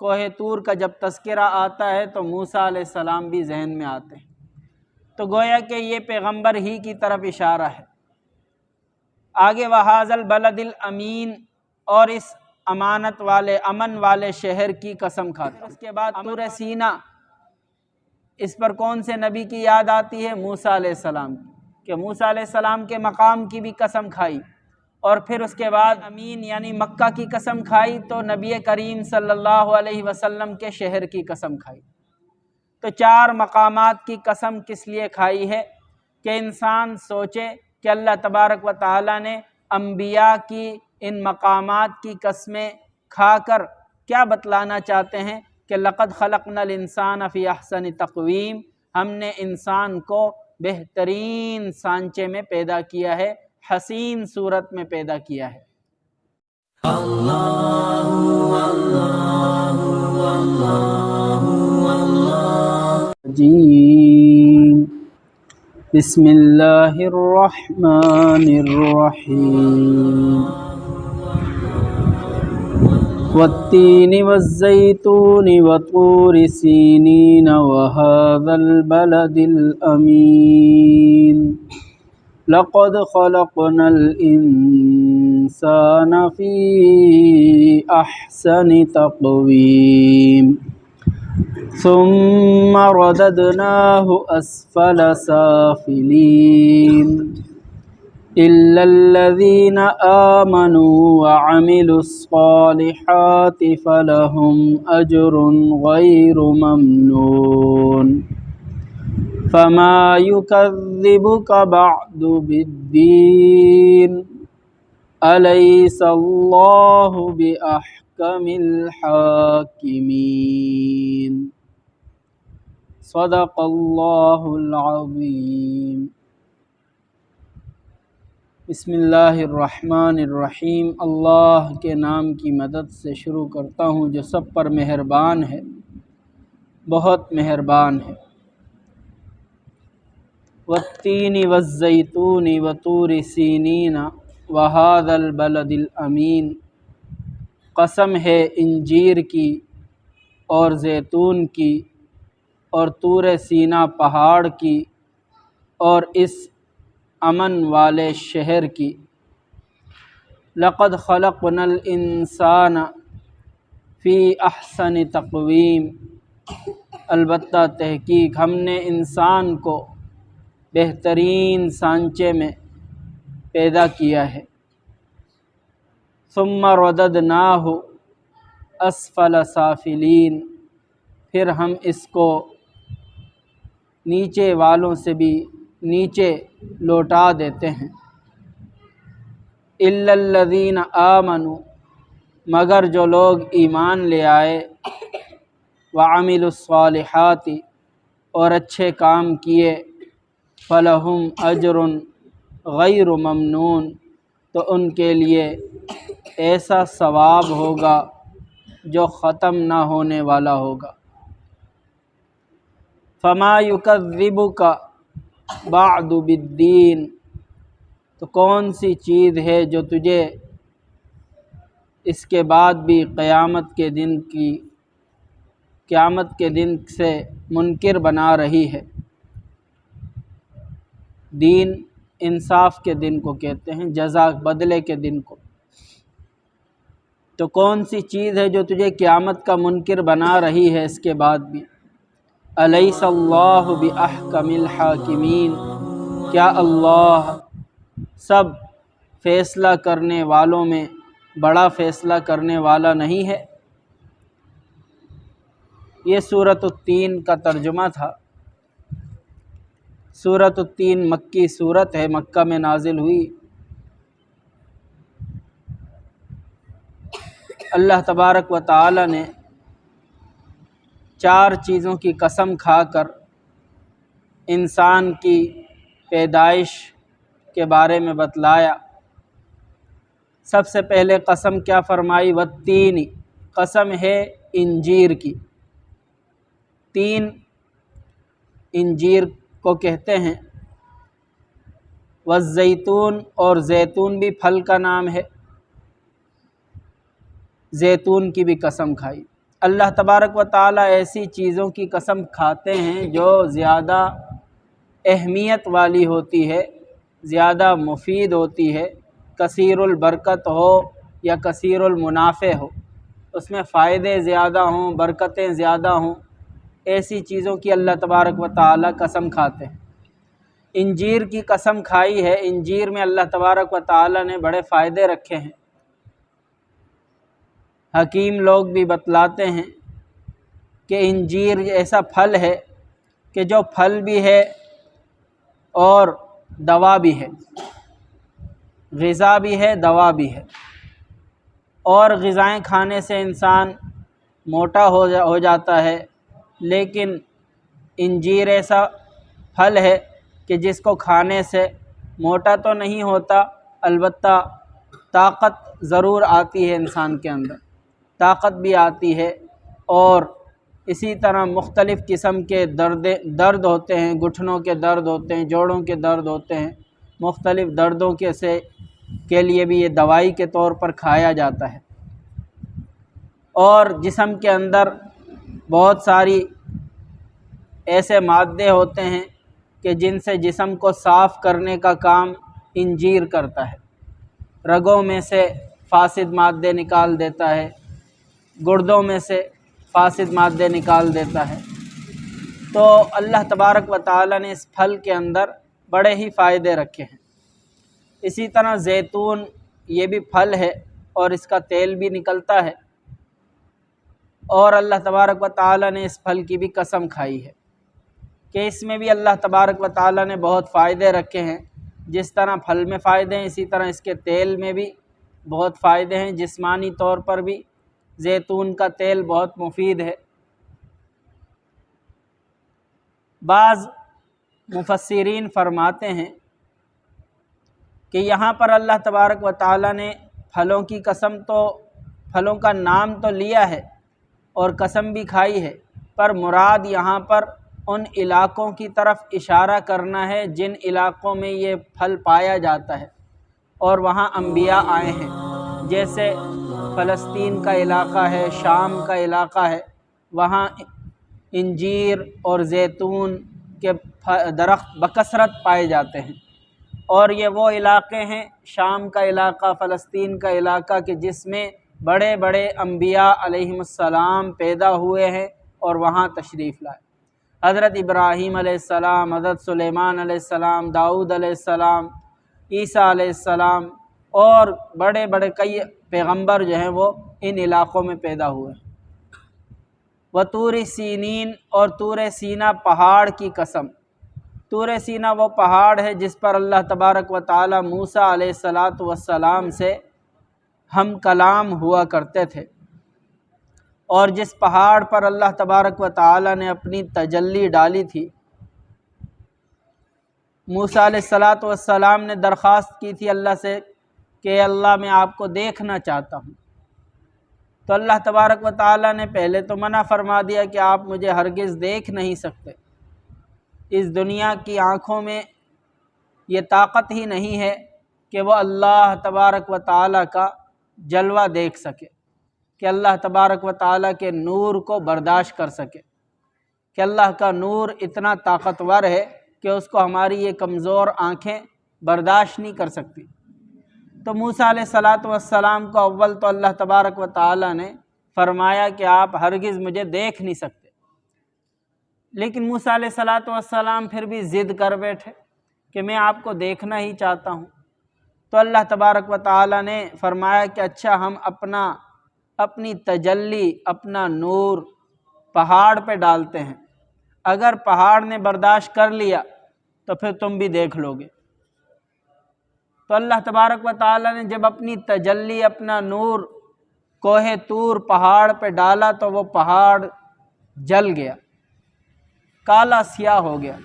کوہ طور کا جب تذکرہ آتا ہے تو موسیٰ علیہ السلام بھی ذہن میں آتے ہیں، تو گویا کہ یہ پیغمبر ہی کی طرف اشارہ ہے۔ آگے وَهَٰذَا الْبَلَدِ الْأَمِينَ، اور اس امانت والے امن والے شہر کی قسم کھاتا ہوں۔ اس کے بعد طور سینا، اس پر کون سے نبی کی یاد آتی ہے؟ موسیٰ علیہ السلام کی، کہ موسیٰ علیہ السلام کے مقام کی بھی قسم کھائی، اور پھر اس کے بعد امین یعنی مکہ کی قسم کھائی تو نبی کریم صلی اللہ علیہ وسلم کے شہر کی قسم کھائی۔ تو 4 مقامات کی قسم کس لیے کھائی ہے؟ کہ انسان سوچے کہ اللہ تبارک و تعالیٰ نے انبیاء کی ان مقامات کی قسمیں کھا کر کیا بتلانا چاہتے ہیں کہ لقد خلقنا الانسان فی احسن تقویم، ہم نے انسان کو بہترین سانچے میں پیدا کیا ہے، حسین صورت میں پیدا کیا ہے۔ اللہ اللہ اللہ اللہ جی بسم اللہ الرحمن الرحیم والتین والزیتون وطور سینین وهذا البلد الامین لقد خلقنا الانسان فی احسن تقویم ثم رددناه اسفل سافلین إلا الذين آمنوا وعملوا الصالحات فلهم أجر غير ممنون فما يكذبك بعد بالدين أليس الله بأحكم الحاكمين صدق الله العظيم۔ بسم اللہ الرحمن الرحیم، اللہ کے نام کی مدد سے شروع کرتا ہوں جو سب پر مہربان ہے، بہت مہربان ہے۔ والتین والزیتون وطور سینین وهذا البلد الامین، قسم ہے انجیر کی اور زیتون کی اور طور سینا پہاڑ کی اور اس امن والے شہر کی۔ لقد خلقنا الانسان فی احسن تقویم، البتہ تحقیق ہم نے انسان کو بہترین سانچے میں پیدا کیا ہے۔ ثم رددناہ اسفل سافلین، پھر ہم اس کو نیچے والوں سے بھی نیچے لوٹا دیتے ہیں۔ الا الذین آمنوا، مگر جو لوگ ایمان لے آئے، وعملوا الصالحات، اور اچھے کام کیے، فلہم اجر غیر ممنون، تو ان کے لیے ایسا ثواب ہوگا جو ختم نہ ہونے والا ہوگا۔ فما یکذبک بعد بالدین، تو کون سی چیز ہے جو تجھے اس کے بعد بھی قیامت کے دن سے منکر بنا رہی ہے۔ دین انصاف کے دن کو کہتے ہیں، جزا بدلے کے دن کو۔ تو کون سی چیز ہے جو تجھے قیامت کا منکر بنا رہی ہے اس کے بعد بھی؟ الیس اللہ باحکم الحاکمین، کیا اللہ سب فیصلہ کرنے والوں میں بڑا فیصلہ کرنے والا نہیں ہے؟ یہ سورۃ التین کا ترجمہ تھا۔ سورۃ التین مکی سورت ہے، مکہ میں نازل ہوئی۔ اللہ تبارک و تعالی نے 4 چیزوں کی قسم کھا کر انسان کی پیدائش کے بارے میں بتلایا۔ سب سے پہلے قسم کیا فرمائی؟ والتین، قسم ہے انجیر کی۔ تین انجیر کو کہتے ہیں۔ والزیتون، اور زیتون بھی پھل کا نام ہے، زیتون کی بھی قسم کھائی۔ اللہ تبارک و تعالیٰ ایسی چیزوں کی قسم کھاتے ہیں جو زیادہ اہمیت والی ہوتی ہے، زیادہ مفید ہوتی ہے، کثیر البرکت ہو یا کثیر المنافع ہو، اس میں فائدے زیادہ ہوں، برکتیں زیادہ ہوں، ایسی چیزوں کی اللہ تبارک و تعالیٰ قسم کھاتے ہیں۔ انجیر کی قسم کھائی ہے، انجیر میں اللہ تبارک و تعالیٰ نے بڑے فائدے رکھے ہیں۔ حکیم لوگ بھی بتلاتے ہیں کہ انجیر ایسا پھل ہے کہ جو پھل بھی ہے اور دوا بھی ہے، غذا بھی ہے، دوا بھی ہے، اور غذائیں کھانے سے انسان موٹا ہو جاتا ہے، لیکن انجیر ایسا پھل ہے کہ جس کو کھانے سے موٹا تو نہیں ہوتا، البتہ طاقت ضرور آتی ہے، انسان کے اندر طاقت بھی آتی ہے، اور اسی طرح مختلف قسم کے درد ہوتے ہیں، گھٹنوں کے درد ہوتے ہیں، جوڑوں کے درد ہوتے ہیں، مختلف دردوں کے لیے بھی یہ دوائی کے طور پر کھایا جاتا ہے، اور جسم کے اندر بہت ساری ایسے مادے ہوتے ہیں کہ جن سے جسم کو صاف کرنے کا کام انجیر کرتا ہے، رگوں میں سے فاسد مادے نکال دیتا ہے، گردوں میں سے فاسد مادے نکال دیتا ہے۔ تو اللہ تبارک و تعالیٰ نے اس پھل کے اندر بڑے ہی فائدے رکھے ہیں۔ اسی طرح زیتون یہ بھی پھل ہے اور اس کا تیل بھی نکلتا ہے، اور اللہ تبارک و تعالیٰ نے اس پھل کی بھی قسم کھائی ہے کہ اس میں بھی اللہ تبارک و تعالیٰ نے بہت فائدے رکھے ہیں۔ جس طرح پھل میں فائدے ہیں، اسی طرح اس کے تیل میں بھی بہت فائدے ہیں، جسمانی طور پر بھی زیتون کا تیل بہت مفید ہے۔ بعض مفسرین فرماتے ہیں کہ یہاں پر اللہ تبارک و تعالیٰ نے پھلوں کی قسم تو پھلوں کا نام تو لیا ہے اور قسم بھی کھائی ہے، پر مراد یہاں پر ان علاقوں کی طرف اشارہ کرنا ہے جن علاقوں میں یہ پھل پایا جاتا ہے اور وہاں انبیاء آئے ہیں، جیسے فلسطین کا علاقہ ہے، شام کا علاقہ ہے، وہاں انجیر اور زیتون کے درخت بکثرت پائے جاتے ہیں، اور یہ وہ علاقے ہیں، شام کا علاقہ، فلسطین کا علاقہ، کہ جس میں بڑے بڑے انبیاء علیہم السلام پیدا ہوئے ہیں اور وہاں تشریف لائے۔ حضرت ابراہیم علیہ السلام، حضرت سلیمان علیہ السلام، داؤد علیہ السلام، عیسیٰ علیہ السلام، اور بڑے بڑے کئی پیغمبر جو ہیں وہ ان علاقوں میں پیدا ہوئے ہیں۔ وطور سینین، اور طور سینا پہاڑ کی قسم۔ طور سینا وہ پہاڑ ہے جس پر اللہ تبارک و تعالی موسیٰ علیہ السلام سے ہم کلام ہوا کرتے تھے، اور جس پہاڑ پر اللہ تبارک و تعالی نے اپنی تجلی ڈالی تھی۔ موسیٰ علیہ السلام نے درخواست کی تھی اللہ سے کہ اللہ میں آپ کو دیکھنا چاہتا ہوں، تو اللہ تبارک و تعالی نے پہلے تو منع فرما دیا کہ آپ مجھے ہرگز دیکھ نہیں سکتے، اس دنیا کی آنکھوں میں یہ طاقت ہی نہیں ہے کہ وہ اللہ تبارک و تعالی کا جلوہ دیکھ سکے، کہ اللہ تبارک و تعالی کے نور کو برداشت کر سکے، کہ اللہ کا نور اتنا طاقتور ہے کہ اس کو ہماری یہ کمزور آنکھیں برداشت نہیں کر سکتی۔ تو موسیٰ علیہ السلام کو اول تو اللہ تبارک و تعالی نے فرمایا کہ آپ ہرگز مجھے دیکھ نہیں سکتے، لیکن موسیٰ علیہ السلام پھر بھی ضد کر بیٹھے کہ میں آپ کو دیکھنا ہی چاہتا ہوں۔ تو اللہ تبارک و تعالی نے فرمایا کہ اچھا، ہم اپنی تجلی، اپنا نور پہاڑ پہ ڈالتے ہیں، اگر پہاڑ نے برداشت کر لیا تو پھر تم بھی دیکھ لو گے۔ تو اللہ تبارک و تعالی نے جب اپنی تجلی، اپنا نور کوہ طور پہاڑ پہ ڈالا تو وہ پہاڑ جل گیا، کالا سیاہ ہو گیا،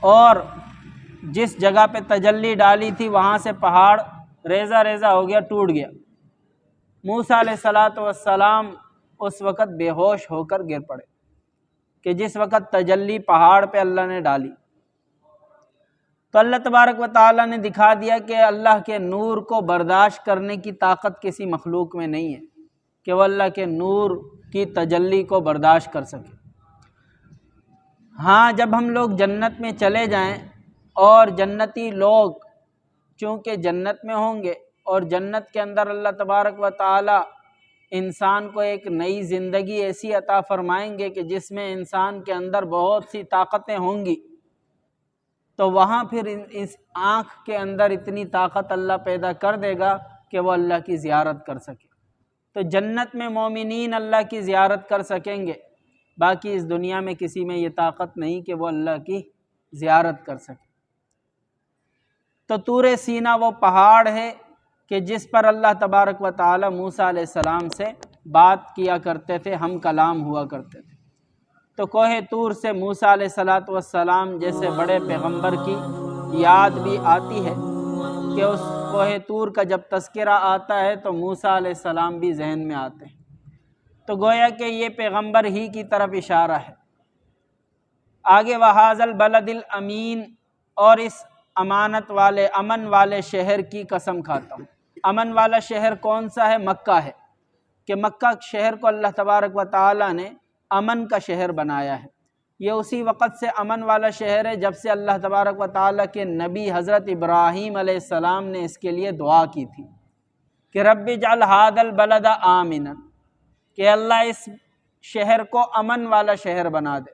اور جس جگہ پہ تجلی ڈالی تھی وہاں سے پہاڑ ریزہ ریزہ ہو گیا، ٹوٹ گیا۔ موسیٰ علیہ السلام اس وقت بے ہوش ہو کر گر پڑے کہ جس وقت تجلی پہاڑ پہ اللہ نے ڈالی۔ تو اللہ تبارک و تعالی نے دکھا دیا کہ اللہ کے نور کو برداشت کرنے کی طاقت کسی مخلوق میں نہیں ہے، کہ وہ اللہ کے نور کی تجلی کو برداشت کر سکے۔ ہاں جب ہم لوگ جنت میں چلے جائیں اور جنتی لوگ چونکہ جنت میں ہوں گے اور جنت کے اندر اللہ تبارک و تعالی انسان کو ایک نئی زندگی ایسی عطا فرمائیں گے کہ جس میں انسان کے اندر بہت سی طاقتیں ہوں گی، تو وہاں پھر اس آنکھ کے اندر اتنی طاقت اللہ پیدا کر دے گا کہ وہ اللہ کی زیارت کر سکے۔ تو جنت میں مومنین اللہ کی زیارت کر سکیں گے، باقی اس دنیا میں کسی میں یہ طاقت نہیں کہ وہ اللہ کی زیارت کر سکے۔ تو طور سینا وہ پہاڑ ہے کہ جس پر اللہ تبارک و تعالی موسیٰ علیہ السلام سے بات کیا کرتے تھے، ہم کلام ہوا کرتے تھے۔ تو کوہ طور سے موسیٰ علیہ السلام جیسے بڑے پیغمبر کی یاد بھی آتی ہے کہ اس کوہ طور کا جب تذکرہ آتا ہے تو موسیٰ علیہ السلام بھی ذہن میں آتے ہیں۔ تو گویا کہ یہ پیغمبر ہی کی طرف اشارہ ہے۔ آگے وہذا البلد الامین، اور اس امانت والے امن والے شہر کی قسم کھاتا ہوں۔ امن والا شہر کون سا ہے؟ مکہ ہے، کہ مکہ شہر کو اللہ تبارک و تعالی نے امن کا شہر بنایا ہے۔ یہ اسی وقت سے امن والا شہر ہے جب سے اللہ تبارک و تعالی کے نبی حضرت ابراہیم علیہ السلام نے اس کے لیے دعا کی تھی کہ رب اجعل ھذا البلد آمنا، کہ اللہ اس شہر کو امن والا شہر بنا دے۔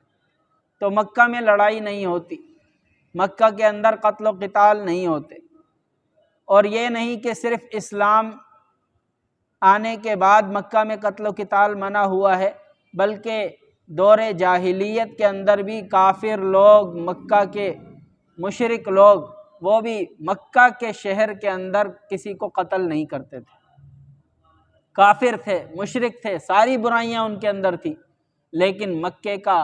تو مکہ میں لڑائی نہیں ہوتی، مکہ کے اندر قتل و قتال نہیں ہوتے، اور یہ نہیں کہ صرف اسلام آنے کے بعد مکہ میں قتل و قتال منع ہوا ہے، بلکہ دور جاہلیت کے اندر بھی کافر لوگ، مکہ کے مشرک لوگ، وہ بھی مکہ کے شہر کے اندر کسی کو قتل نہیں کرتے تھے۔ کافر تھے، مشرک تھے، ساری برائیاں ان کے اندر تھی، لیکن مکے کا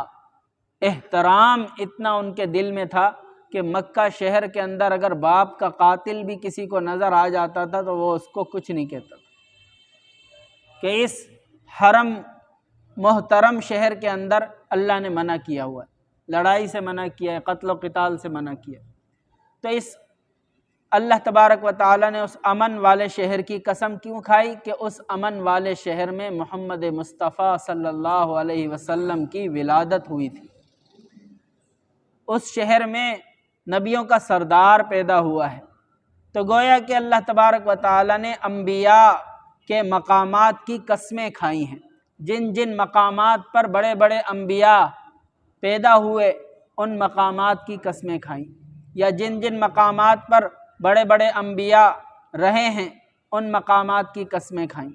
احترام اتنا ان کے دل میں تھا کہ مکہ شہر کے اندر اگر باپ کا قاتل بھی کسی کو نظر آ جاتا تھا تو وہ اس کو کچھ نہیں کہتا تھا، کہ اس حرم محترم شہر کے اندر اللہ نے منع کیا ہوا ہے، لڑائی سے منع کیا ہے، قتل و قتال سے منع کیا ہے۔ تو اس اللہ تبارک و تعالی نے اس امن والے شہر کی قسم کیوں کھائی؟ کہ اس امن والے شہر میں محمد مصطفیٰ صلی اللہ علیہ وسلم کی ولادت ہوئی تھی، اس شہر میں نبیوں کا سردار پیدا ہوا ہے۔ تو گویا کہ اللہ تبارک و تعالی نے انبیاء کے مقامات کی قسمیں کھائی ہیں، جن جن مقامات پر بڑے بڑے انبیاء پیدا ہوئے ان مقامات کی قسمیں کھائیں، یا جن جن مقامات پر بڑے بڑے انبیاء رہے ہیں ان مقامات کی قسمیں کھائیں۔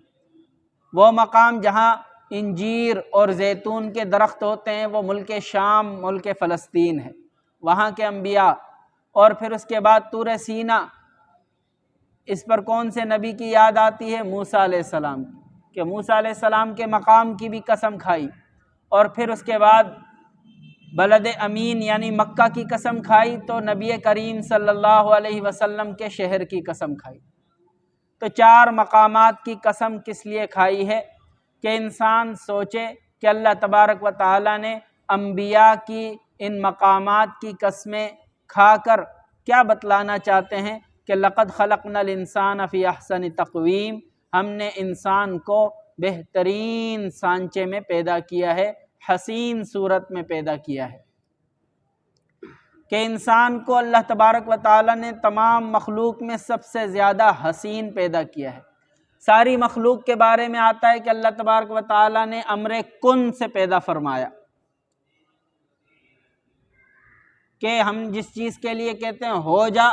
وہ مقام جہاں انجیر اور زیتون کے درخت ہوتے ہیں وہ ملک شام، ملک فلسطین ہے، وہاں کے انبیاء۔ اور پھر اس کے بعد طور سینا، اس پر کون سے نبی کی یاد آتی ہے؟ موسیٰ علیہ السلام کی، کہ موسیٰ علیہ السلام کے مقام کی بھی قسم کھائی، اور پھر اس کے بعد بلد امین یعنی مکہ کی قسم کھائی، تو نبی کریم صلی اللہ علیہ وسلم کے شہر کی قسم کھائی۔ تو چار مقامات کی قسم کس لیے کھائی ہے؟ کہ انسان سوچے کہ اللہ تبارک و تعالی نے انبیاء کی ان مقامات کی قسمیں کھا کر کیا بتلانا چاہتے ہیں؟ کہ لقد خلقنا الانسان فی احسن تقویم، ہم نے انسان کو بہترین سانچے میں پیدا کیا ہے، حسین صورت میں پیدا کیا ہے۔ کہ انسان کو اللہ تبارک و تعالی نے تمام مخلوق میں سب سے زیادہ حسین پیدا کیا ہے۔ ساری مخلوق کے بارے میں آتا ہے کہ اللہ تبارک و تعالی نے امر کن سے پیدا فرمایا، کہ ہم جس چیز کے لیے کہتے ہیں ہو جا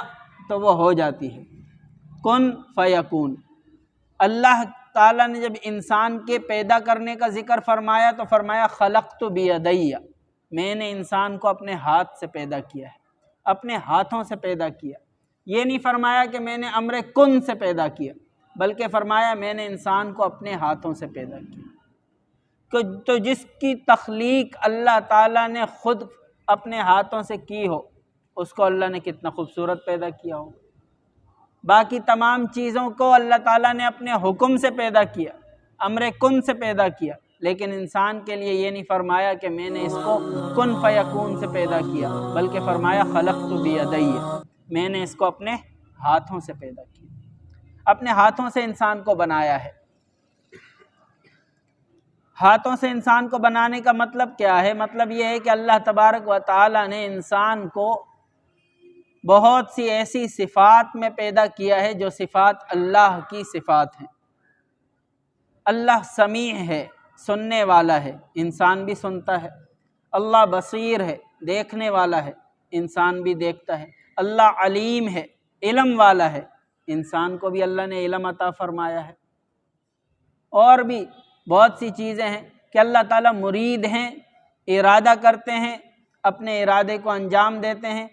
تو وہ ہو جاتی ہے، کن فیکون۔ اللہ تعالیٰ نے جب انسان کے پیدا کرنے کا ذکر فرمایا تو فرمایا خلقت بیدی، میں نے انسان کو اپنے ہاتھ سے پیدا کیا ہے، اپنے ہاتھوں سے پیدا کیا۔ یہ نہیں فرمایا کہ میں نے امر کن سے پیدا کیا، بلکہ فرمایا میں نے انسان کو اپنے ہاتھوں سے پیدا کیا۔ تو جس کی تخلیق اللہ تعالیٰ نے خود اپنے ہاتھوں سے کی ہو، اس کو اللہ نے کتنا خوبصورت پیدا کیا ہو۔ باقی تمام چیزوں کو اللہ تعالیٰ نے اپنے حکم سے پیدا کیا، امر کن سے پیدا کیا، لیکن انسان کے لیے یہ نہیں فرمایا کہ میں نے اس کو کن فیکون سے پیدا کیا، بلکہ فرمایا خلقت بیدی، میں نے اس کو اپنے ہاتھوں سے پیدا کیا، اپنے ہاتھوں سے انسان کو بنایا ہے۔ ہاتھوں سے انسان کو بنانے کا مطلب کیا ہے؟ مطلب یہ ہے کہ اللہ تبارک و تعالی نے انسان کو بہت سی ایسی صفات میں پیدا کیا ہے جو صفات اللہ کی صفات ہیں۔ اللہ سمیع ہے، سننے والا ہے، انسان بھی سنتا ہے۔ اللہ بصیر ہے، دیکھنے والا ہے، انسان بھی دیکھتا ہے۔ اللہ علیم ہے، علم والا ہے، انسان کو بھی اللہ نے علم عطا فرمایا ہے۔ اور بھی بہت سی چیزیں ہیں کہ اللہ تعالیٰ مرید ہیں، ارادہ کرتے ہیں، اپنے ارادے کو انجام دیتے ہیں۔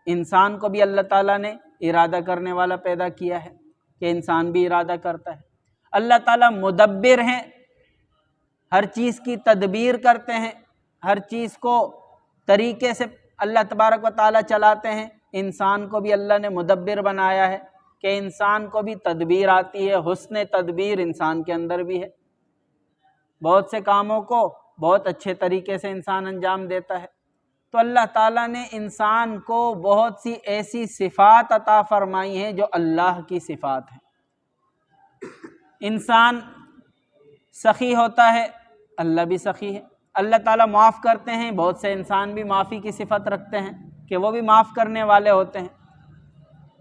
انسان کو بھی اللہ تعالیٰ نے ارادہ کرنے والا پیدا کیا ہے کہ انسان بھی ارادہ کرتا ہے۔ اللہ تعالیٰ مدبر ہیں، ہر چیز کی تدبیر کرتے ہیں، ہر چیز کو طریقے سے اللہ تبارک و تعالیٰ چلاتے ہیں۔ انسان کو بھی اللہ نے مدبر بنایا ہے کہ انسان کو بھی تدبیر آتی ہے، حسن تدبیر انسان کے اندر بھی ہے، بہت سے کاموں کو بہت اچھے طریقے سے انسان انجام دیتا ہے۔ تو اللہ تعالیٰ نے انسان کو بہت سی ایسی صفات عطا فرمائی ہیں جو اللہ کی صفات ہیں۔ انسان سخی ہوتا ہے، اللہ بھی سخی ہے۔ اللہ تعالیٰ معاف کرتے ہیں، بہت سے انسان بھی معافی کی صفت رکھتے ہیں کہ وہ بھی معاف کرنے والے ہوتے ہیں۔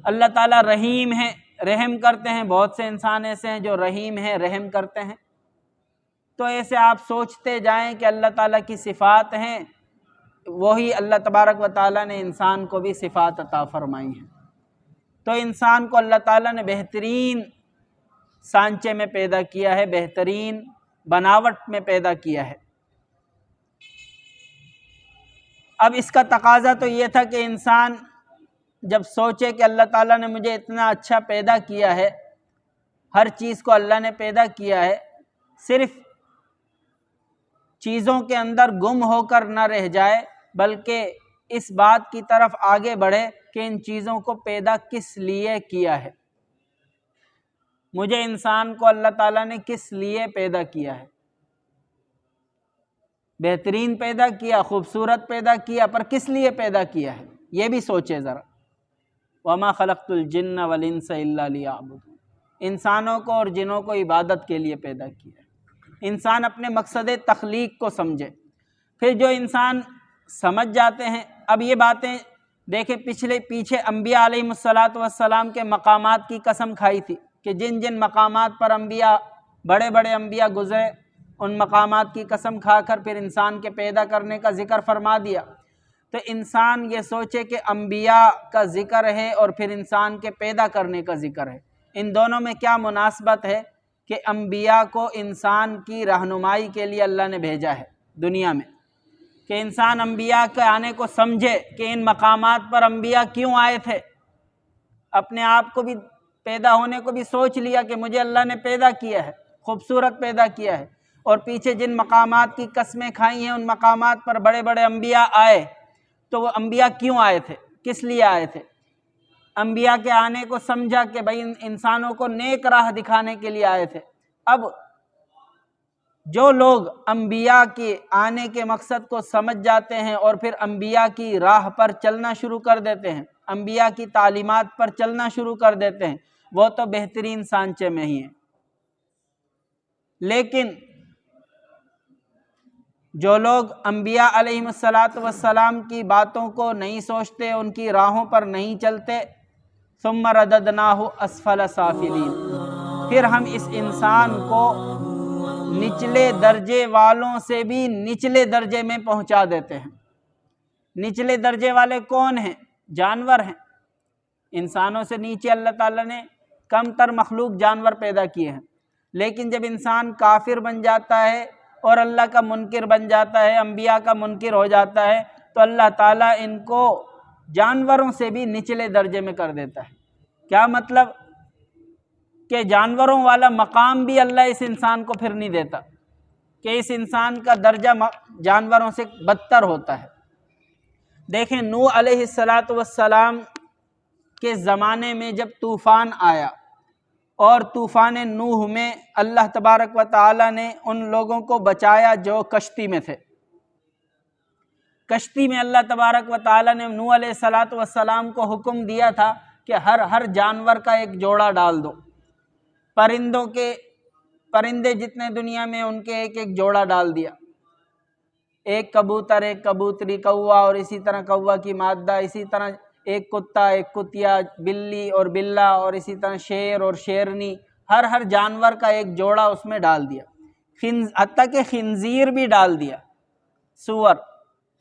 اللہ تعالیٰ رحیم ہیں، رحم کرتے ہیں، بہت سے انسان ایسے ہیں جو رحیم ہیں، رحم کرتے ہیں۔ تو ایسے آپ سوچتے جائیں کہ اللہ تعالیٰ کی صفات ہیں، وہی اللہ تبارک و تعالیٰ نے انسان کو بھی صفات عطا فرمائی ہیں۔ تو انسان کو اللہ تعالیٰ نے بہترین سانچے میں پیدا کیا ہے، بہترین بناوٹ میں پیدا کیا ہے۔ اب اس کا تقاضا تو یہ تھا کہ انسان جب سوچے کہ اللہ تعالیٰ نے مجھے اتنا اچھا پیدا کیا ہے، ہر چیز کو اللہ نے پیدا کیا ہے، صرف چیزوں کے اندر گم ہو کر نہ رہ جائے، بلکہ اس بات کی طرف آگے بڑھے کہ ان چیزوں کو پیدا کس لیے کیا ہے، مجھے انسان کو اللہ تعالیٰ نے کس لیے پیدا کیا ہے۔ بہترین پیدا کیا، خوبصورت پیدا کیا، پر کس لیے پیدا کیا ہے یہ بھی سوچے ذرا۔ وَمَا خَلَقْتُ الْجِنَّ وَالْإِنسَ إِلَّا لِيَعْبُدُونِ، انسانوں کو اور جنوں کو عبادت کے لیے پیدا کیا ہے۔ انسان اپنے مقصد تخلیق کو سمجھے۔ پھر جو انسان سمجھ جاتے ہیں، اب یہ باتیں دیکھیں، پیچھے انبیاء علیہم السلام کے مقامات کی قسم کھائی تھی کہ جن جن مقامات پر انبیاء، بڑے بڑے انبیاء گزرے، ان مقامات کی قسم کھا کر پھر انسان کے پیدا کرنے کا ذکر فرما دیا۔ تو انسان یہ سوچے کہ انبیاء کا ذکر ہے اور پھر انسان کے پیدا کرنے کا ذکر ہے، ان دونوں میں کیا مناسبت ہے کہ انبیاء کو انسان کی رہنمائی کے لیے اللہ نے بھیجا ہے دنیا میں، کہ انسان انبیاء کے آنے کو سمجھے کہ ان مقامات پر انبیاء کیوں آئے تھے۔ اپنے آپ کو بھی پیدا ہونے کو بھی سوچ لیا کہ مجھے اللہ نے پیدا کیا ہے، خوبصورت پیدا کیا ہے، اور پیچھے جن مقامات کی قسمیں کھائی ہیں ان مقامات پر بڑے بڑے انبیاء آئے، تو وہ انبیاء کیوں آئے تھے، کس لیے آئے تھے۔ انبیاء کے آنے کو سمجھا کہ بھائی انسانوں کو نیک راہ دکھانے کے لیے آئے تھے۔ اب جو لوگ انبیاء کے آنے کے مقصد کو سمجھ جاتے ہیں اور پھر انبیاء کی راہ پر چلنا شروع کر دیتے ہیں، انبیاء کی تعلیمات پر چلنا شروع کر دیتے ہیں، وہ تو بہترین سانچے میں ہی ہیں۔ لیکن جو لوگ انبیاء علیہم السلام کی باتوں کو نہیں سوچتے، ان کی راہوں پر نہیں چلتے، ثم رددناہ اسفل سافلین، پھر ہم اس انسان کو نچلے درجے والوں سے بھی نچلے درجے میں پہنچا دیتے ہیں۔ نچلے درجے والے کون ہیں؟ جانور ہیں۔ انسانوں سے نیچے اللہ تعالیٰ نے کم تر مخلوق جانور پیدا کیے ہیں، لیکن جب انسان کافر بن جاتا ہے اور اللہ کا منکر بن جاتا ہے، انبیاء کا منکر ہو جاتا ہے، تو اللہ تعالیٰ ان کو جانوروں سے بھی نچلے درجے میں کر دیتا ہے۔ کیا مطلب؟ کہ جانوروں والا مقام بھی اللہ اس انسان کو پھر نہیں دیتا، کہ اس انسان کا درجہ جانوروں سے بدتر ہوتا ہے۔ دیکھیں نوح علیہ السلام کے زمانے میں جب طوفان آیا، اور طوفان نوح میں اللہ تبارک و تعالی نے ان لوگوں کو بچایا جو کشتی میں تھے۔ کشتی میں اللہ تبارک و تعالی نے نوح علیہ السلام کو حکم دیا تھا کہ ہر جانور کا ایک جوڑا ڈال دو، پرندے جتنے دنیا میں ان کے ایک ایک جوڑا ڈال دیا، ایک کبوتر، ایک کبوتری، کوا اور اسی طرح کوا کی مادہ، اسی طرح ایک کتا، ایک کتیا، بلی اور بلا، اور اسی طرح شیر اور شیرنی، ہر جانور کا ایک جوڑا اس میں ڈال دیا، حتیٰ کہ خنزیر بھی ڈال دیا، سور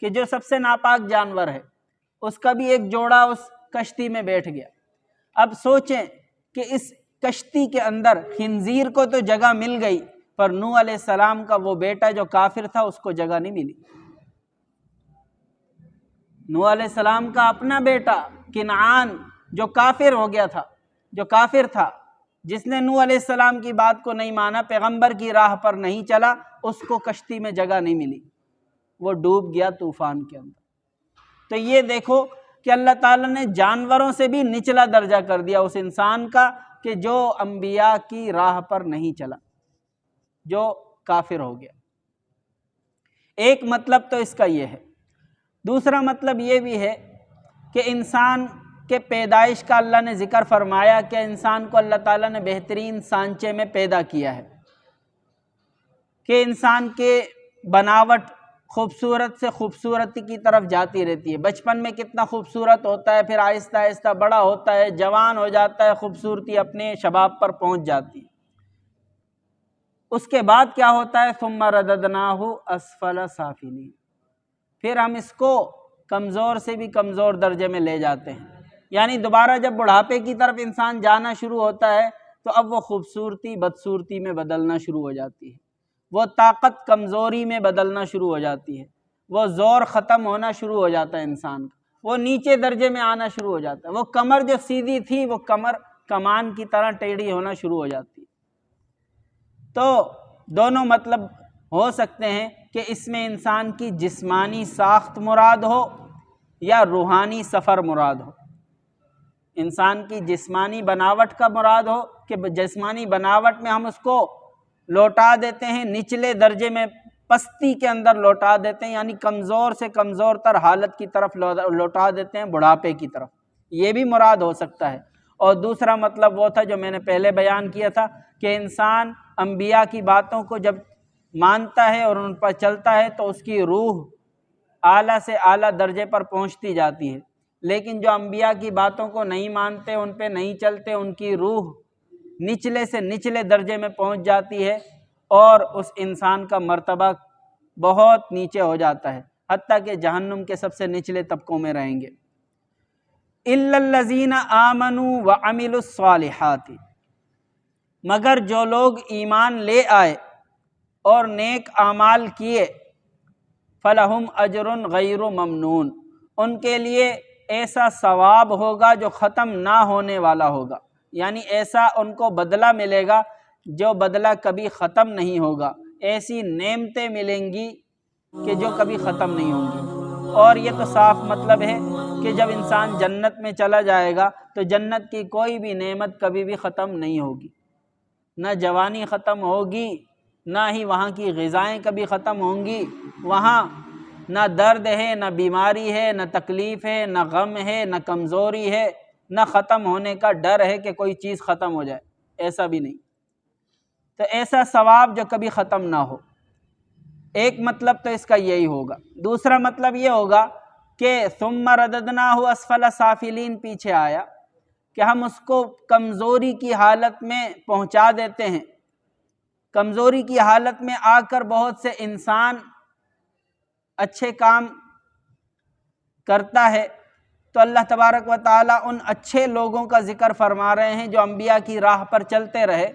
کہ جو سب سے ناپاک جانور ہے، اس کا بھی ایک جوڑا اس کشتی میں بیٹھ گیا۔ اب سوچیں کہ اس کشتی کے اندر خنزیر کو تو جگہ مل گئی، پر نوح علیہ السلام کا وہ بیٹا جو کافر تھا اس کو جگہ نہیں ملی۔ نوح علیہ السلام کا اپنا بیٹا کنعان جو کافر ہو گیا تھا، جو کافر تھا، جس نے نوح علیہ السلام کی بات کو نہیں مانا، پیغمبر کی راہ پر نہیں چلا، اس کو کشتی میں جگہ نہیں ملی، وہ ڈوب گیا طوفان کے اندر۔ تو یہ دیکھو کہ اللہ تعالیٰ نے جانوروں سے بھی نچلا درجہ کر دیا اس انسان کا کہ جو انبیاء کی راہ پر نہیں چلا، جو کافر ہو گیا۔ ایک مطلب تو اس کا یہ ہے۔ دوسرا مطلب یہ بھی ہے کہ انسان کے پیدائش کا اللہ نے ذکر فرمایا کہ انسان کو اللہ تعالیٰ نے بہترین سانچے میں پیدا کیا ہے، کہ انسان کے بناوٹ خوبصورت سے خوبصورتی کی طرف جاتی رہتی ہے۔ بچپن میں کتنا خوبصورت ہوتا ہے، پھر آہستہ آہستہ بڑا ہوتا ہے، جوان ہو جاتا ہے، خوبصورتی اپنے شباب پر پہنچ جاتی ہے۔ اس کے بعد کیا ہوتا ہے؟ ثم رددناہ اسفل سافلین، پھر ہم اس کو کمزور سے بھی کمزور درجے میں لے جاتے ہیں، یعنی دوبارہ جب بڑھاپے کی طرف انسان جانا شروع ہوتا ہے تو اب وہ خوبصورتی بدصورتی میں بدلنا شروع ہو جاتی ہے، وہ طاقت کمزوری میں بدلنا شروع ہو جاتی ہے، وہ زور ختم ہونا شروع ہو جاتا ہے انسان کا، وہ نیچے درجے میں آنا شروع ہو جاتا ہے، وہ کمر جو سیدھی تھی وہ کمر کمان کی طرح ٹیڑھی ہونا شروع ہو جاتی ہے۔ تو دونوں مطلب ہو سکتے ہیں کہ اس میں انسان کی جسمانی ساخت مراد ہو یا روحانی سفر مراد ہو۔ انسان کی جسمانی بناوٹ کا مراد ہو کہ جسمانی بناوٹ میں ہم اس کو لوٹا دیتے ہیں نچلے درجے میں، پستی کے اندر لوٹا دیتے ہیں، یعنی کمزور سے کمزور تر حالت کی طرف لوٹا دیتے ہیں، بڑھاپے کی طرف، یہ بھی مراد ہو سکتا ہے۔ اور دوسرا مطلب وہ تھا جو میں نے پہلے بیان کیا تھا کہ انسان انبیاء کی باتوں کو جب مانتا ہے اور ان پر چلتا ہے تو اس کی روح اعلیٰ سے اعلیٰ درجے پر پہنچتی جاتی ہے، لیکن جو انبیاء کی باتوں کو نہیں مانتے، ان پہ نہیں چلتے، ان کی روح نچلے سے نچلے درجے میں پہنچ جاتی ہے اور اس انسان کا مرتبہ بہت نیچے ہو جاتا ہے، حتیٰ کہ جہنم کے سب سے نچلے طبقوں میں رہیں گے۔ الا الذین آمنوا وعملوا الصالحات، مگر جو لوگ ایمان لے آئے اور نیک اعمال کیے، فلہم اجر غیر ممنون، ان کے لیے ایسا ثواب ہوگا جو ختم نہ ہونے والا ہوگا، یعنی ایسا ان کو بدلہ ملے گا جو بدلہ کبھی ختم نہیں ہوگا، ایسی نعمتیں ملیں گی کہ جو کبھی ختم نہیں ہوں گی۔ اور یہ تو صاف مطلب ہے کہ جب انسان جنت میں چلا جائے گا تو جنت کی کوئی بھی نعمت کبھی بھی ختم نہیں ہوگی، نہ جوانی ختم ہوگی، نہ ہی وہاں کی غذائیں کبھی ختم ہوں گی، وہاں نہ درد ہے، نہ بیماری ہے، نہ تکلیف ہے، نہ غم ہے، نہ کمزوری ہے، نہ ختم ہونے کا ڈر ہے کہ کوئی چیز ختم ہو جائے، ایسا بھی نہیں۔ تو ایسا ثواب جو کبھی ختم نہ ہو، ایک مطلب تو اس کا یہی ہوگا۔ دوسرا مطلب یہ ہوگا کہ ثم رددناہ اسفل سافلین پیچھے آیا کہ ہم اس کو کمزوری کی حالت میں پہنچا دیتے ہیں، کمزوری کی حالت میں آ کر بہت سے انسان اچھے کام کرتا ہے تو اللہ تبارک و تعالیٰ ان اچھے لوگوں کا ذکر فرما رہے ہیں جو انبیاء کی راہ پر چلتے رہے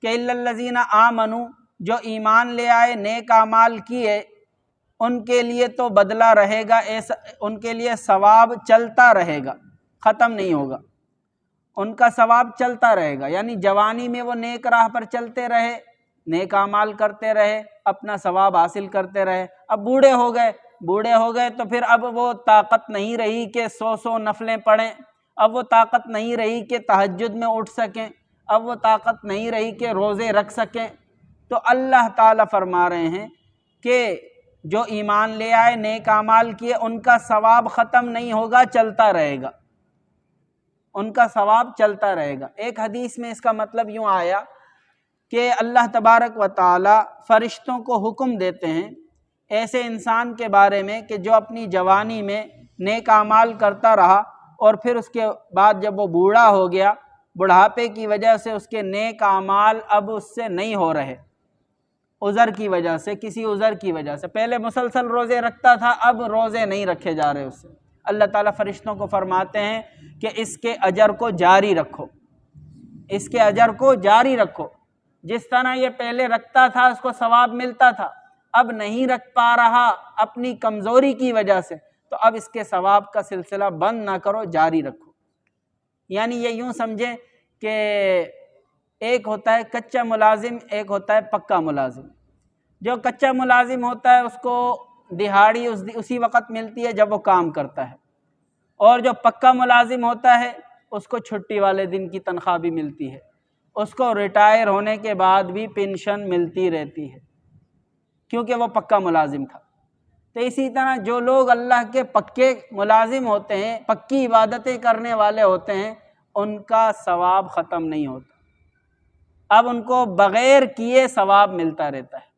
کہ الا الذین آمنوا، جو ایمان لے آئے، نیک اعمال کیے، ان کے لیے تو بدلہ رہے گا، ایسا ان کے لیے ثواب چلتا رہے گا، ختم نہیں ہوگا، ان کا ثواب چلتا رہے گا، یعنی جوانی میں وہ نیک راہ پر چلتے رہے، نیک اعمال کرتے رہے، اپنا ثواب حاصل کرتے رہے۔ اب بوڑھے ہو گئے تو پھر اب وہ طاقت نہیں رہی کہ 100 نفلیں پڑھیں، اب وہ طاقت نہیں رہی کہ تہجد میں اٹھ سکیں، اب وہ طاقت نہیں رہی کہ روزے رکھ سکیں۔ تو اللہ تعالیٰ فرما رہے ہیں کہ جو ایمان لے آئے، نیک اعمال کیے، ان کا ثواب ختم نہیں ہوگا، چلتا رہے گا، ان کا ثواب چلتا رہے گا۔ ایک حدیث میں اس کا مطلب یوں آیا کہ اللہ تبارک و تعالی فرشتوں کو حکم دیتے ہیں ایسے انسان کے بارے میں کہ جو اپنی جوانی میں نیک اعمال کرتا رہا اور پھر اس کے بعد جب وہ بوڑھا ہو گیا، بڑھاپے کی وجہ سے اس کے نیک اعمال اب اس سے نہیں ہو رہے، عذر کی وجہ سے، کسی عذر کی وجہ سے، پہلے مسلسل روزے رکھتا تھا، اب روزے نہیں رکھے جا رہے اس سے، اللہ تعالیٰ فرشتوں کو فرماتے ہیں کہ اس کے اجر کو جاری رکھو، اس کے اجر کو جاری رکھو، جس طرح یہ پہلے رکھتا تھا اس کو ثواب ملتا تھا، اب نہیں رکھ پا رہا اپنی کمزوری کی وجہ سے، تو اب اس کے ثواب کا سلسلہ بند نہ کرو، جاری رکھو۔ یعنی یہ یوں سمجھیں کہ ایک ہوتا ہے کچا ملازم، ایک ہوتا ہے پکا ملازم۔ جو کچا ملازم ہوتا ہے اس کو دہاڑی اسی وقت ملتی ہے جب وہ کام کرتا ہے، اور جو پکا ملازم ہوتا ہے اس کو چھٹی والے دن کی تنخواہ بھی ملتی ہے، اس کو ریٹائر ہونے کے بعد بھی پینشن ملتی رہتی ہے، کیونکہ وہ پکا ملازم تھا۔ تو اسی طرح جو لوگ اللہ کے پکے ملازم ہوتے ہیں، پکی عبادتیں کرنے والے ہوتے ہیں، ان کا ثواب ختم نہیں ہوتا، اب ان کو بغیر کیے ثواب ملتا رہتا ہے۔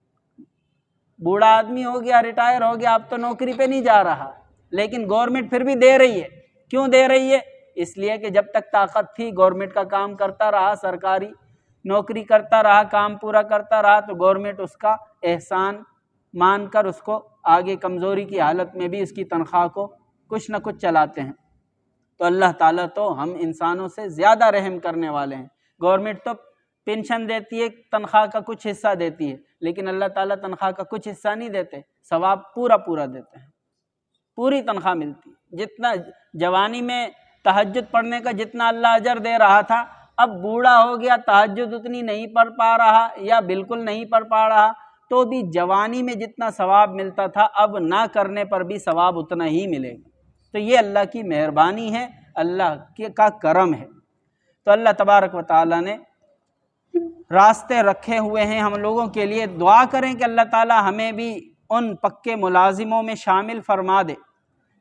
بوڑھا آدمی ہو گیا، ریٹائر ہو گیا، اب تو نوکری پہ نہیں جا رہا، لیکن گورنمنٹ پھر بھی دے رہی ہے۔ کیوں دے رہی ہے؟ اس لیے کہ جب تک طاقت تھی گورنمنٹ کا کام کرتا رہا، سرکاری نوکری کرتا رہا، کام پورا کرتا رہا، تو گورنمنٹ اس کا احسان مان کر اس کو آگے کمزوری کی حالت میں بھی اس کی تنخواہ کو کچھ نہ کچھ چلاتے ہیں۔ تو اللہ تعالیٰ تو ہم انسانوں سے زیادہ رحم کرنے والے ہیں۔ گورنمنٹ تو پینشن دیتی ہے، تنخواہ کا کچھ حصہ دیتی ہے، لیکن اللہ تعالیٰ تنخواہ کا کچھ حصہ نہیں دیتے، ثواب پورا پورا دیتے ہیں، پوری تنخواہ ملتی ہے۔ جتنا جوانی میں تہجد پڑھنے کا جتنا اللہ اجر دے رہا تھا، اب بوڑھا ہو گیا، تہجد اتنی نہیں پڑھ پا رہا یا بالکل نہیں پڑھ پا رہا، تو بھی جوانی میں جتنا ثواب ملتا تھا اب نہ کرنے پر بھی ثواب اتنا ہی ملے گا۔ تو یہ اللہ کی مہربانی ہے، اللہ کا کرم ہے۔ تو اللہ تبارک و تعالیٰ نے راستے رکھے ہوئے ہیں ہم لوگوں کے لیے، دعا کریں کہ اللہ تعالیٰ ہمیں بھی ان پکے ملازموں میں شامل فرما دے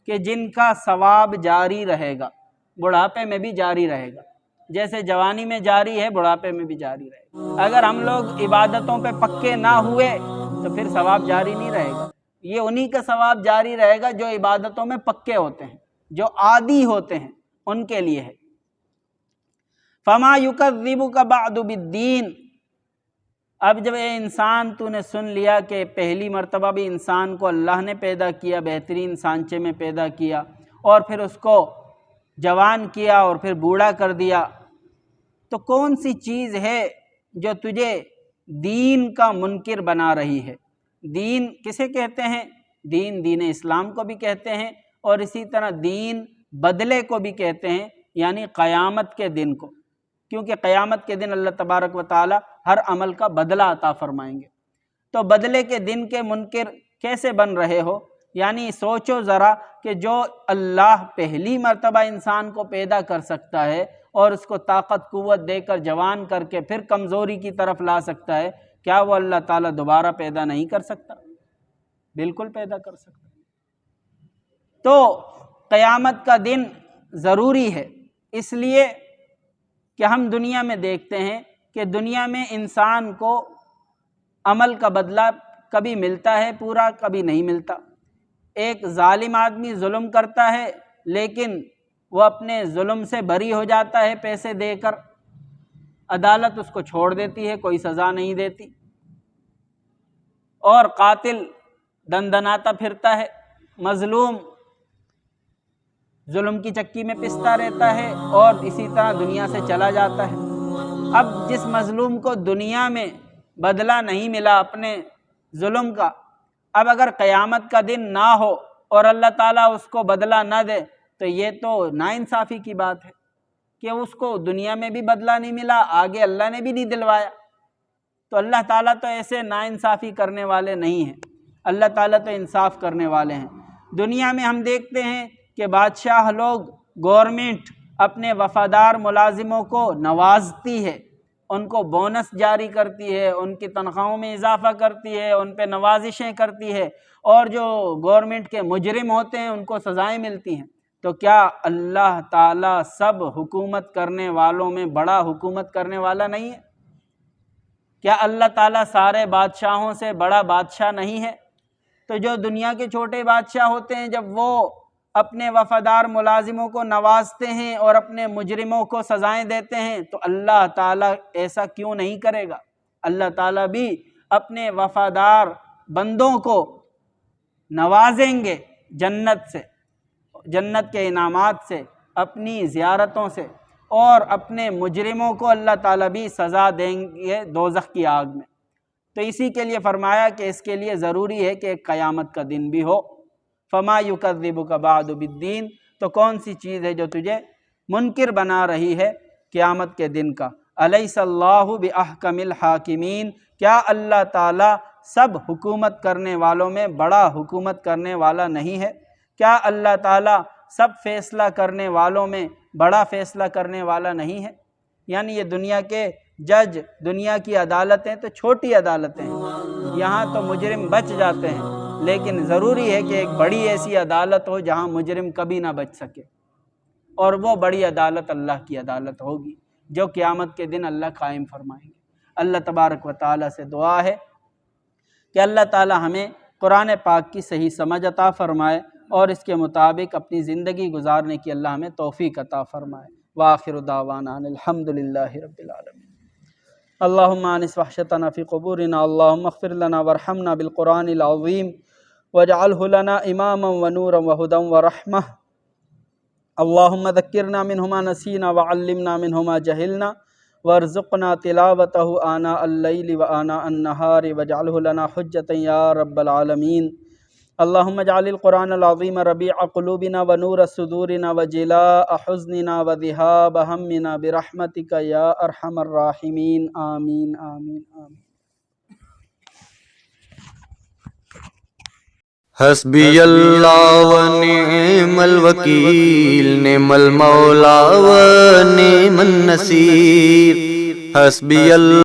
کہ جن کا ثواب جاری رہے گا، بڑھاپے میں بھی جاری رہے گا، جیسے جوانی میں جاری ہے بڑھاپے میں بھی جاری رہے گا۔ اگر ہم لوگ عبادتوں پہ پکے نہ ہوئے تو پھر ثواب جاری نہیں رہے گا۔ یہ انہی کا ثواب جاری رہے گا جو عبادتوں میں پکے ہوتے ہیں، جو عادی ہوتے ہیں، ان کے لیے ہے۔ فَمَا يُكَذِّبُكَ بَعْدُ بِالدِّينِ۔ اب جب اے انسان تو نے سن لیا کہ پہلی مرتبہ بھی انسان کو اللہ نے پیدا کیا، بہترین سانچے میں پیدا کیا، اور پھر اس کو جوان کیا اور پھر بوڑھا کر دیا، تو کون سی چیز ہے جو تجھے دین کا منکر بنا رہی ہے؟ دین کسے کہتے ہیں؟ دین اسلام کو بھی کہتے ہیں، اور اسی طرح دین بدلے کو بھی کہتے ہیں، یعنی قیامت کے دن کو، کیونکہ قیامت کے دن اللہ تبارک و تعالی ہر عمل کا بدلہ عطا فرمائیں گے۔ تو بدلے کے دن کے منکر کیسے بن رہے ہو؟ یعنی سوچو ذرا کہ جو اللہ پہلی مرتبہ انسان کو پیدا کر سکتا ہے اور اس کو طاقت قوت دے کر جوان کر کے پھر کمزوری کی طرف لا سکتا ہے، کیا وہ اللہ تعالیٰ دوبارہ پیدا نہیں کر سکتا؟ بالکل پیدا کر سکتا۔ تو قیامت کا دن ضروری ہے، اس لیے کہ ہم دنیا میں دیکھتے ہیں کہ دنیا میں انسان کو عمل کا بدلہ کبھی ملتا ہے پورا، کبھی نہیں ملتا۔ ایک ظالم آدمی ظلم کرتا ہے لیکن وہ اپنے ظلم سے بری ہو جاتا ہے پیسے دے کر، عدالت اس کو چھوڑ دیتی ہے، کوئی سزا نہیں دیتی، اور قاتل دندناتا پھرتا ہے، مظلوم ظلم کی چکی میں پستا رہتا ہے اور اسی طرح دنیا سے چلا جاتا ہے۔ اب جس مظلوم کو دنیا میں بدلہ نہیں ملا اپنے ظلم کا، اب اگر قیامت کا دن نہ ہو اور اللہ تعالیٰ اس کو بدلہ نہ دے تو یہ تو ناانصافی کی بات ہے کہ اس کو دنیا میں بھی بدلہ نہیں ملا، آگے اللہ نے بھی نہیں دلوایا۔ تو اللہ تعالیٰ تو ایسے ناانصافی کرنے والے نہیں ہیں، اللہ تعالیٰ تو انصاف کرنے والے ہیں۔ دنیا میں ہم دیکھتے ہیں کہ بادشاہ لوگ، گورنمنٹ اپنے وفادار ملازموں کو نوازتی ہے، ان کو بونس جاری کرتی ہے، ان کی تنخواہوں میں اضافہ کرتی ہے، ان پہ نوازشیں کرتی ہے، اور جو گورنمنٹ کے مجرم ہوتے ہیں ان کو سزائیں ملتی ہیں۔ تو کیا اللہ تعالیٰ سب حکومت کرنے والوں میں بڑا حکومت کرنے والا نہیں ہے؟ کیا اللہ تعالیٰ سارے بادشاہوں سے بڑا بادشاہ نہیں ہے؟ تو جو دنیا کے چھوٹے بادشاہ ہوتے ہیں، جب وہ اپنے وفادار ملازموں کو نوازتے ہیں اور اپنے مجرموں کو سزائیں دیتے ہیں، تو اللہ تعالیٰ ایسا کیوں نہیں کرے گا؟ اللہ تعالیٰ بھی اپنے وفادار بندوں کو نوازیں گے جنت سے، جنت کے انعامات سے، اپنی زیارتوں سے، اور اپنے مجرموں کو اللہ تعالیٰ بھی سزا دیں گے دوزخ کی آگ میں۔ تو اسی کے لیے فرمایا کہ اس کے لیے ضروری ہے کہ ایک قیامت کا دن بھی ہو۔ فما یکذبک بعد بالدین، تو کون سی چیز ہے جو تجھے منکر بنا رہی ہے قیامت کے دن کا؟ الیس اللہ باحکم الحاکمین، کیا اللہ تعالیٰ سب حکومت کرنے والوں میں بڑا حکومت کرنے والا نہیں ہے؟ کیا اللہ تعالیٰ سب فیصلہ کرنے والوں میں بڑا فیصلہ کرنے والا نہیں ہے؟ یعنی یہ دنیا کے جج، دنیا کی عدالتیں تو چھوٹی عدالتیں ہیں، یہاں تو مجرم بچ جاتے ہیں، لیکن ضروری ہے کہ ایک بڑی ایسی عدالت ہو جہاں مجرم کبھی نہ بچ سکے، اور وہ بڑی عدالت اللہ کی عدالت ہوگی جو قیامت کے دن اللہ قائم فرمائیں گے۔ اللہ تبارک و تعالیٰ سے دعا ہے کہ اللہ تعالیٰ ہمیں قرآن پاک کی صحیح سمجھ عطا فرمائے اور اس کے مطابق اپنی زندگی گزارنے کی اللہ ہمیں توفیق عطا فرمائے۔ وآخر دعوانا الحمدللہ رب العالمین۔ اللہم آنس وحشتنا فی قبورنا، اللہم اغفر لنا وارحمنا بالقرآن العظیم واجعلہ لنا اماما ونورا وہدا ورحمہ، اللہم ذکرنا منہ ما نسینا وعلمنا منہ ما جہلنا وارزقنا تلاوتہ آناء اللیل وآناء النہار واجعلہ لنا حجتا یا رب العالمین۔ اللہم اجعل القرآن العظیم ربیع قلوبنا ونور صدورنا وجلاء حزننا وذہاب ہمنا برحمتک یا ارحم الراحمین، آمین آمین آمین۔ حسبی اللہ ونعم الوکیل، نعم المولا ونعم النصیر، حسبی اللہ